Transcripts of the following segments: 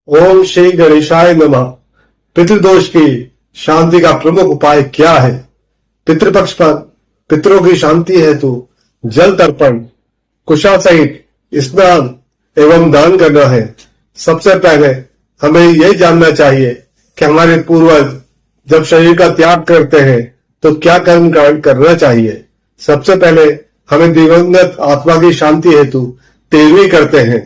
ओम श्री गणेशाय नमः। पितृदोष की शांति का प्रमुख उपाय क्या है? पितृपक्ष पर पितरों की शांति हेतु जल तर्पण, कुशा सहित स्नान एवं दान करना है। सबसे पहले हमें यह जानना चाहिए कि हमारे पूर्वज जब शरीर का त्याग करते हैं तो क्या कर्म कांड करना चाहिए। सबसे पहले हमें दिवंगत आत्मा की शांति हेतु तेरहवीं करते हैं,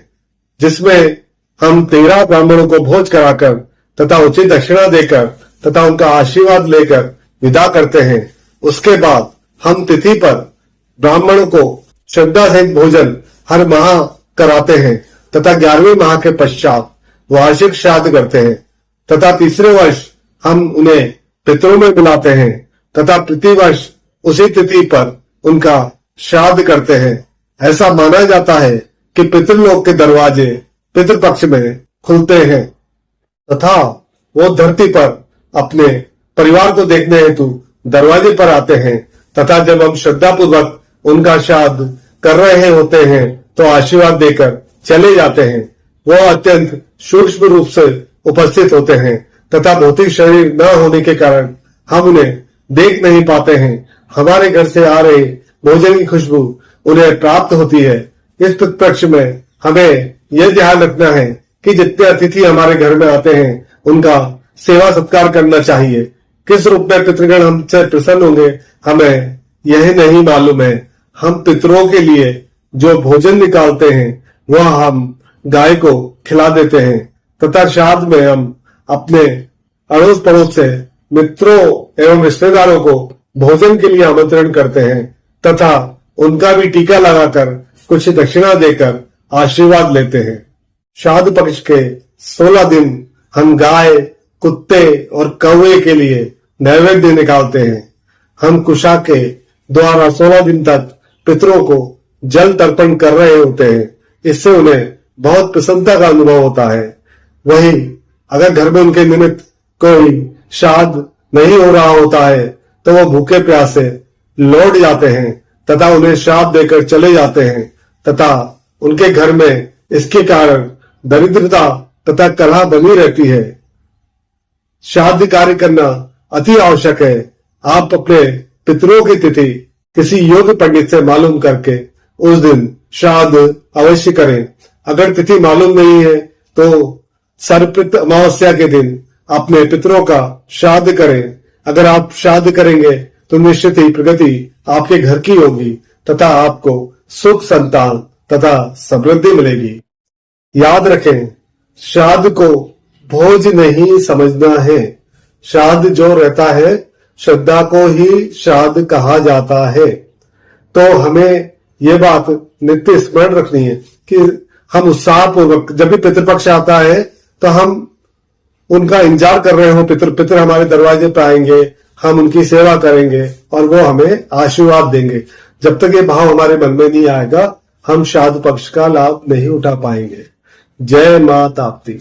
जिसमें हम 13 ब्राह्मणों को भोज कराकर तथा उचित दक्षिणा देकर तथा उनका आशीर्वाद लेकर विदा करते हैं। उसके बाद हम तिथि पर ब्राह्मणों को श्रद्धा सहित भोजन हर माह कराते हैं तथा 11वें माह के पश्चात वार्षिक श्राद्ध करते हैं तथा तीसरे वर्ष हम उन्हें पितरों में मिलाते हैं तथा प्रतिवर्ष उसी तिथि पर उनका श्राद्ध करते हैं। ऐसा माना जाता है कि पितृलोक के दरवाजे पितृपक्ष में खुलते हैं तथा वो धरती पर अपने परिवार को देखने हेतु दरवाजे पर आते हैं तथा जब हम श्रद्धा पूर्वक उनका श्राद्ध कर रहे होते हैं तो आशीर्वाद देकर चले जाते हैं। वो अत्यंत सूक्ष्म रूप से उपस्थित होते हैं तथा भौतिक शरीर न होने के कारण हम उन्हें देख नहीं पाते हैं। हमारे घर से आ रहे भोजन की खुशबू उन्हें प्राप्त होती है। इस पितृपक्ष में हमें यह ध्यान रखना है कि जितने अतिथि हमारे घर में आते हैं उनका सेवा सत्कार करना चाहिए। किस रूप में पितृगण हमसे प्रसन्न होंगे हमें यह नहीं मालूम है। हम पितरों के लिए जो भोजन निकालते हैं वह हम गाय को खिला देते हैं तथा श्राद्ध में हम अपने अड़ोस पड़ोस से मित्रों एवं रिश्तेदारों को भोजन के लिए आमंत्रण करते हैं तथा उनका भी टीका लगाकर कुछ दक्षिणा देकर आशीर्वाद लेते हैं। श्राद्ध पक्ष के 16 दिन हम गाय, कुत्ते और कौवे के लिए नैवेद्य निकालते हैं। हम कुशा के द्वारा 16 दिन तक पितरों को जल तर्पण कर रहे होते हैं। इससे उन्हें बहुत प्रसन्नता का अनुभव होता है। वहीं अगर घर में उनके निमित्त कोई श्राद्ध नहीं हो रहा होता है तो वो भूखे प्यासे लौट जाते हैं तथा उन्हें श्राप देकर चले जाते हैं तथा उनके घर में इसके कारण दरिद्रता तथा कलह बनी रहती है। श्राद्ध कार्य करना अति आवश्यक है। आप अपने पितरों की तिथि किसी योग्य पंडित से मालूम करके उस दिन श्राद्ध अवश्य करें। अगर तिथि मालूम नहीं है तो सर्पित अमावस्या के दिन अपने पितरों का श्राद्ध करें। अगर आप श्राद्ध करेंगे तो निश्चित ही प्रगति आपके घर की होगी तथा आपको सुख, संतान तथा समृद्धि मिलेगी। याद रखें, श्राद्ध को भोज नहीं समझना है। श्राद्ध जो रहता है श्रद्धा को ही श्राद्ध कहा जाता है। तो हमें यह बात नित्य स्मरण रखनी है कि हम उत्साह पूर्वक जब भी पितृपक्ष आता है तो हम उनका इंतजार कर रहे हो। पितर हमारे दरवाजे पर आएंगे, हम उनकी सेवा करेंगे और वो हमें आशीर्वाद देंगे। जब तक ये भाव हमारे मन में नहीं आएगा हम श्राद्ध पक्ष का लाभ नहीं उठा पाएंगे। जय मां ताप्ती।